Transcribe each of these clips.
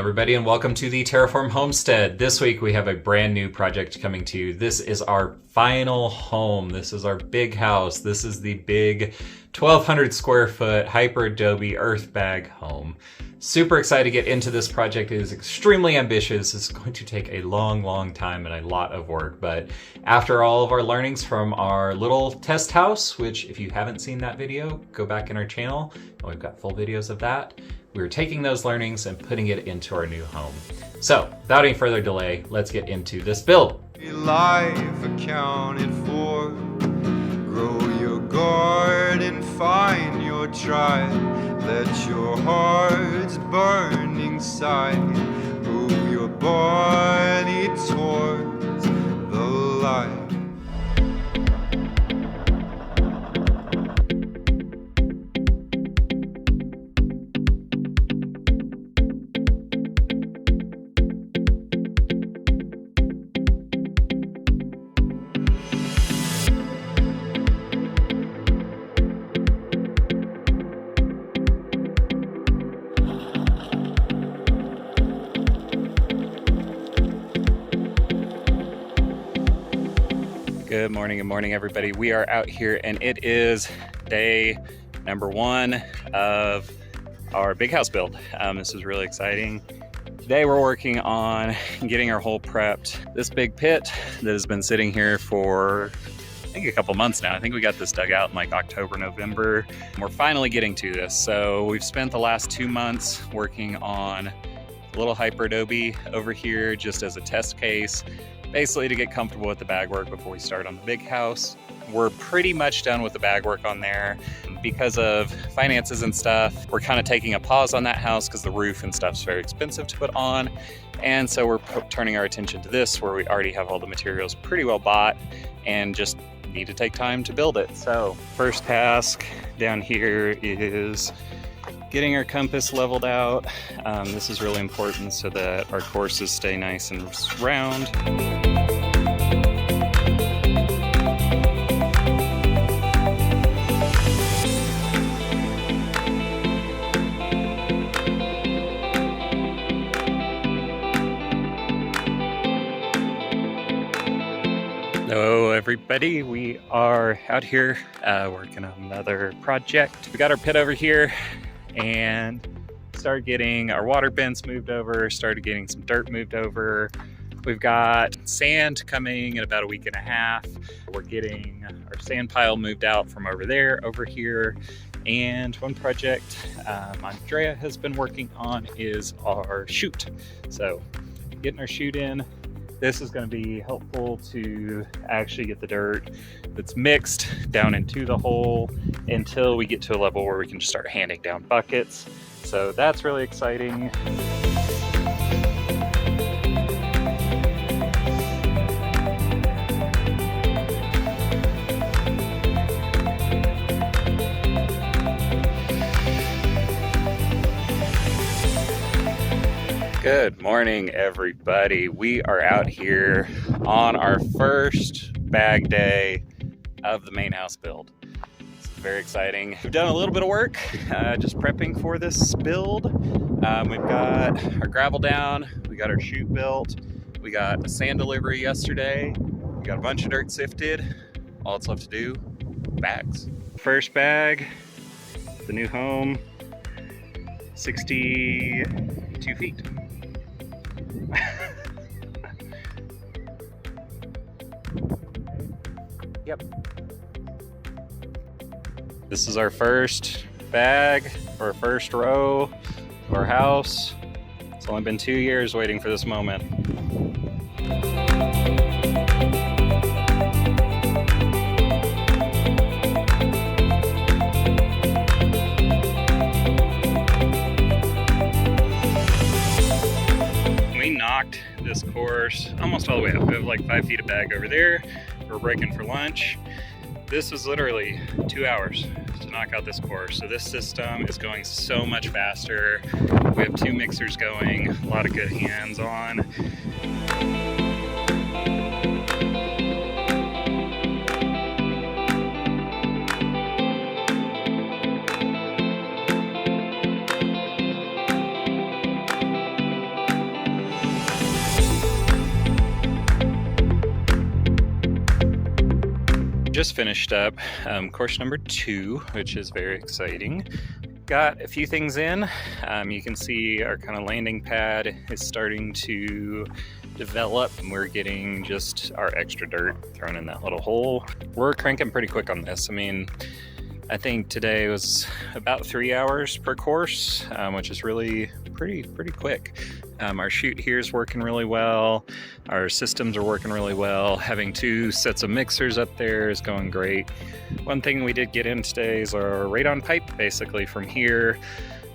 everybody, and welcome to the Terraform Homestead. This week we have a brand new project coming to you. This is our final home. This is our big house. This is the big 1,200 square foot Hyperadobe Earthbag home. Super excited to get into this project. It is extremely ambitious. It's going to take a long time and a lot of work. But after all of our learnings from our little test house, which if you haven't seen that video, go back in our channel. We've got full videos of that. We're taking those learnings and putting it into our new home. So without any further delay, let's get into this build. Life accounted for. Grow your garden, find your tribe. Let your heart's burning side move your body towards the light. Good morning, everybody. We are out here and it is day number 1 of our big house build. This is really exciting. Today we're working on getting our hole prepped. This big pit that has been sitting here for I think a couple months now. I think we got this dug out in like October, November. We're finally getting to this. So we've spent the last 2 months working on a little Hyperadobe over here just as a test case. Basically to get comfortable with the bag work before we start on the big house. We're pretty much done with the bag work on there. Because of finances and stuff, we're kind of taking a pause on that house because the roof and stuff's very expensive to put on. And so we're turning our attention to this where we already have all the materials pretty well bought and just need to take time to build it. So first task down here is getting our compass leveled out. This is really important so that our courses stay nice and round. Hello everybody, we are out here working on another project. We got our pit over here and started getting our water bins moved over, started getting some dirt moved over. We've got sand coming in about a week and a half. We're getting our sand pile moved out from over there, over here. And one project Andrea has been working on is our chute. So getting our chute in. This is going to be helpful to actually get the dirt that's mixed down into the hole until we get to a level where we can just start handing down buckets. So that's really exciting. Good morning, everybody. We are out here on our first bag day of the main house build. This is very exciting. We've done a little bit of work just prepping for this build. We've got our gravel down, we got our chute built, we got a sand delivery yesterday, we got a bunch of dirt sifted. All that's left to do, bags. First bag, the new home, 62 feet. Yep. This is our first bag, or first row of our house. It's only been 2 years waiting for this moment. This course almost all the way up. We have like 5 feet of bag over there. We're breaking for lunch. This was literally 2 hours to knock out this course. So this system is going so much faster. We have 2 mixers going, a lot of good hands on. just finished up course number 2, which is very exciting. Got a few things in. You can see our kind of landing pad is starting to develop, and we're getting just our extra dirt thrown in that little hole. We're cranking pretty quick on this. I mean, I think today was about 3 hours per course, which is really pretty quick. Our chute here is working really well. Our systems are working really well. Having 2 sets of mixers up there is going great. One thing we did get in today is our radon pipe. Basically from here,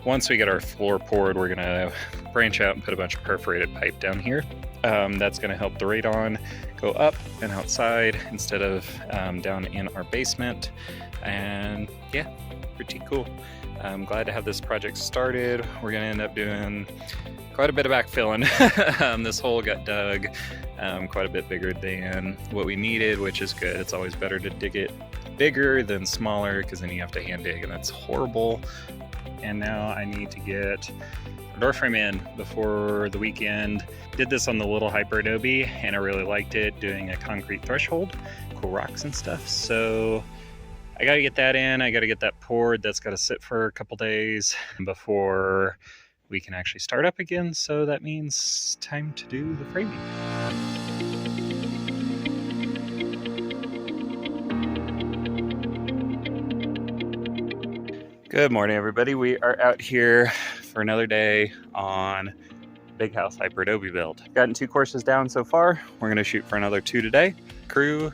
once we get our floor poured, we're gonna branch out and put a bunch of perforated pipe down here. That's gonna help the radon go up and outside instead of down in our basement. And yeah, pretty cool. I'm glad to have this project started. We're gonna end up doing quite a bit of backfilling. This hole got dug quite a bit bigger than what we needed, which is good. It's always better to dig it bigger than smaller, because then you have to hand dig, and that's horrible. And now I need to get our door frame in before the weekend. Did this on the little Hyperadobe, and I really liked it, doing a concrete threshold, cool rocks and stuff. So I gotta get that in. I gotta get that poured. That's gotta sit for a couple days before we can actually start up again. So that means time to do the framing. Good morning, everybody. We are out here for another day on Big House Hyperadobe build. Gotten 2 courses down so far. We're gonna shoot for another 2 today. Crew,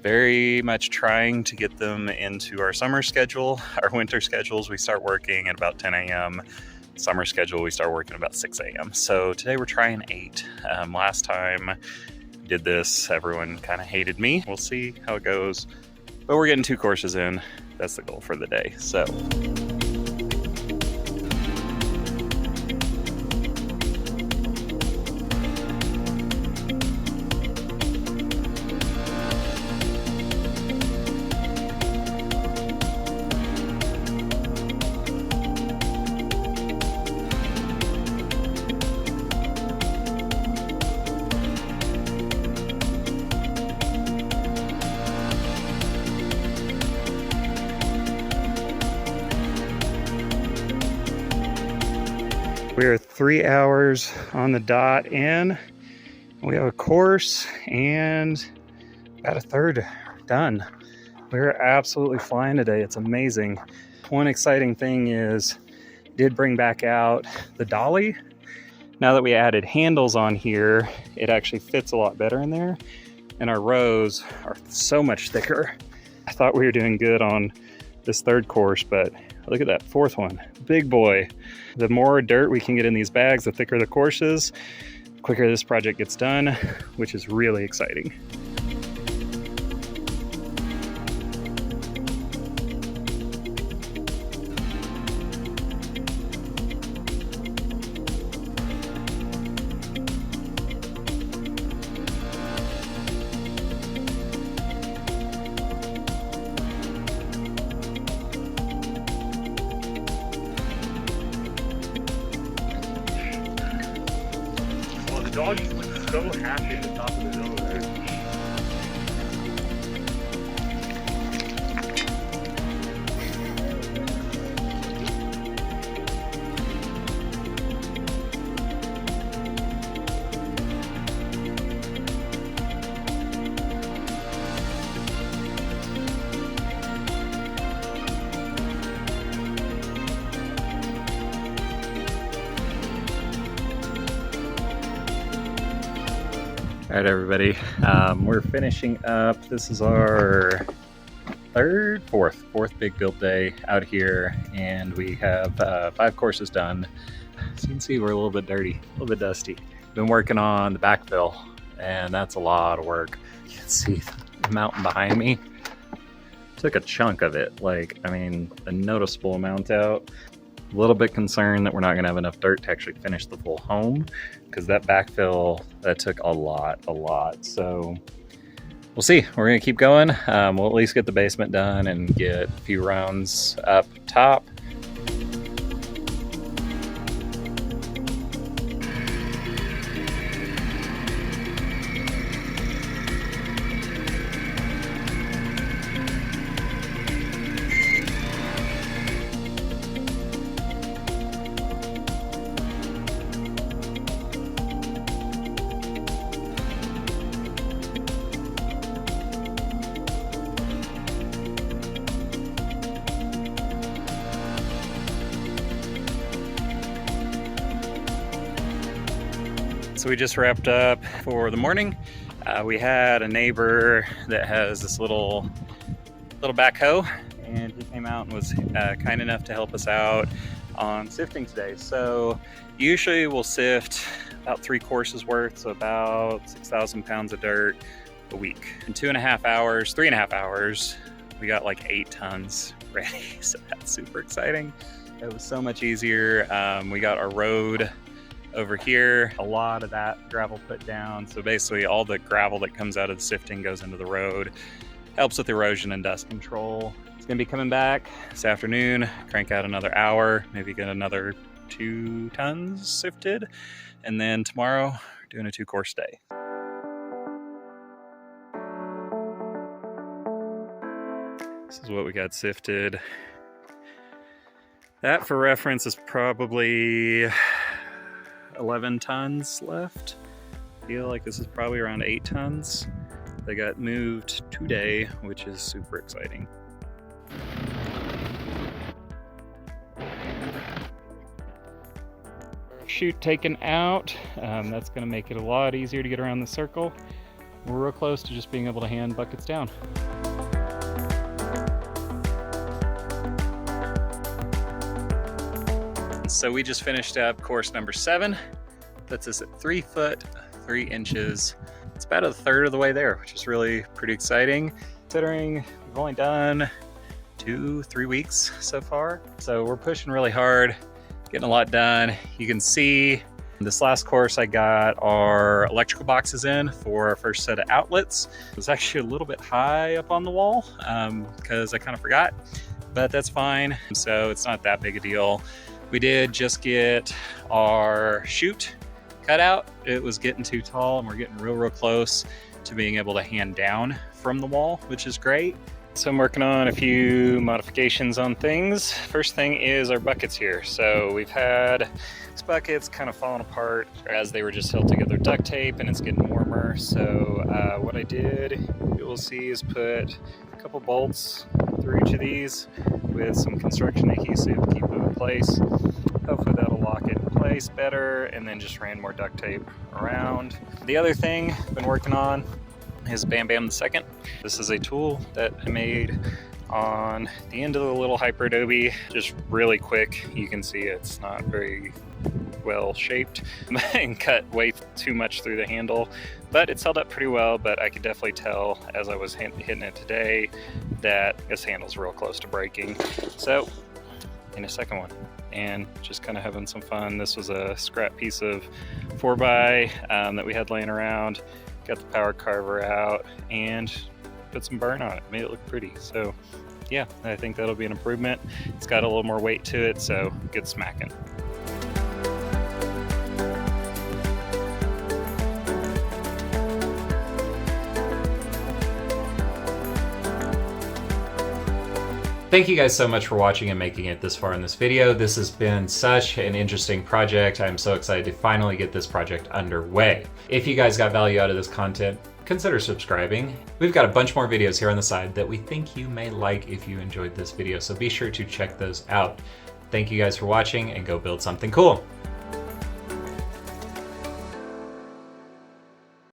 very much trying to get them into our summer schedule. Our winter schedules, we start working at about 10 a.m. Summer schedule, we start working about 6 a.m. So today we're trying 8. Last time I did this, everyone kind of hated me. We'll see how it goes. But we're getting 2 courses in. That's the goal for the day. So we are 3 hours on the dot in. We have a course and about a third done. We're absolutely flying today. It's amazing. One exciting thing is, did bring back out the dolly. Now that we added handles on here, it actually fits a lot better in there. And our rows are so much thicker. I thought we were doing good on this 3rd course, but look at that 4th one, big boy. The more dirt we can get in these bags, the thicker the courses, the quicker this project gets done, which is really exciting. The dog is so happy at the top of the hill there. All right, everybody, we're finishing up. This is our fourth big build day out here, and we have 5 courses done. As you can see, we're a little bit dirty, a little bit dusty. Been working on the backfill, and that's a lot of work. You can see the mountain behind me. Took a chunk of it, a noticeable amount out. A little bit concerned that we're not going to have enough dirt to actually finish the full home, because that backfill, that took a lot. So we'll see. We're going to keep going. We'll at least get the basement done and get a few rounds up top. So we just wrapped up for the morning. We had a neighbor that has this little backhoe, and he came out and was kind enough to help us out on sifting today. So usually we'll sift about 3 courses worth, so about 6,000 pounds of dirt a week. In 3.5 hours, we got like 8 tons ready. So that's super exciting. It was so much easier. We got our road over here, a lot of that gravel put down. So basically all the gravel that comes out of the sifting goes into the road, helps with erosion and dust control. It's gonna be coming back this afternoon, crank out another hour, maybe get another 2 tons sifted. And then tomorrow, doing a 2-course day. This is what we got sifted. That, for reference, is probably 11 tons left. I feel like this is probably around 8 tons. They got moved today, which is super exciting. Chute taken out. That's going to make it a lot easier to get around the circle. We're real close to just being able to hand buckets down. So we just finished up course number 7. Puts us at 3 foot 3 inches. It's about 1/3 of the way there, which is really pretty exciting, considering we've only done 2-3 weeks so far. So we're pushing really hard, getting a lot done. You can see this last course I got our electrical boxes in for our first set of outlets. It was actually a little bit high up on the wall because I kind of forgot, but that's fine. So it's not that big a deal. We did just get our chute cut out. It was getting too tall, and we're getting real close to being able to hand down from the wall, which is great. So I'm working on a few modifications on things. First thing is our buckets here. So we've had these buckets kind of falling apart as they were just held together with duct tape, and it's getting warmer. So what I did, you will see, is put a couple bolts through each of these with some construction adhesive to keep them in place. Hopefully that'll lock it in place better, and then just ran more duct tape around. The other thing I've been working on is Bam Bam the Second. This is a tool that I made on the end of the little Hyperadobe, just really quick. You can see it's not very well shaped and cut way too much through the handle, but it's held up pretty well. But I could definitely tell as I was hitting it today that this handle's real close to breaking. So in a second one, and just kind of having some fun. This was a scrap piece of 4x that we had laying around. Got the power carver out and put some burn on it, made it look pretty. So yeah, I think that'll be an improvement. It's got a little more weight to it, so good smacking. Thank you guys so much for watching and making it this far in this video. This has been such an interesting project. I'm so excited to finally get this project underway. If you guys got value out of this content, consider subscribing. We've got a bunch more videos here on the side that we think you may like if you enjoyed this video, so be sure to check those out. Thank you guys for watching, and go build something cool.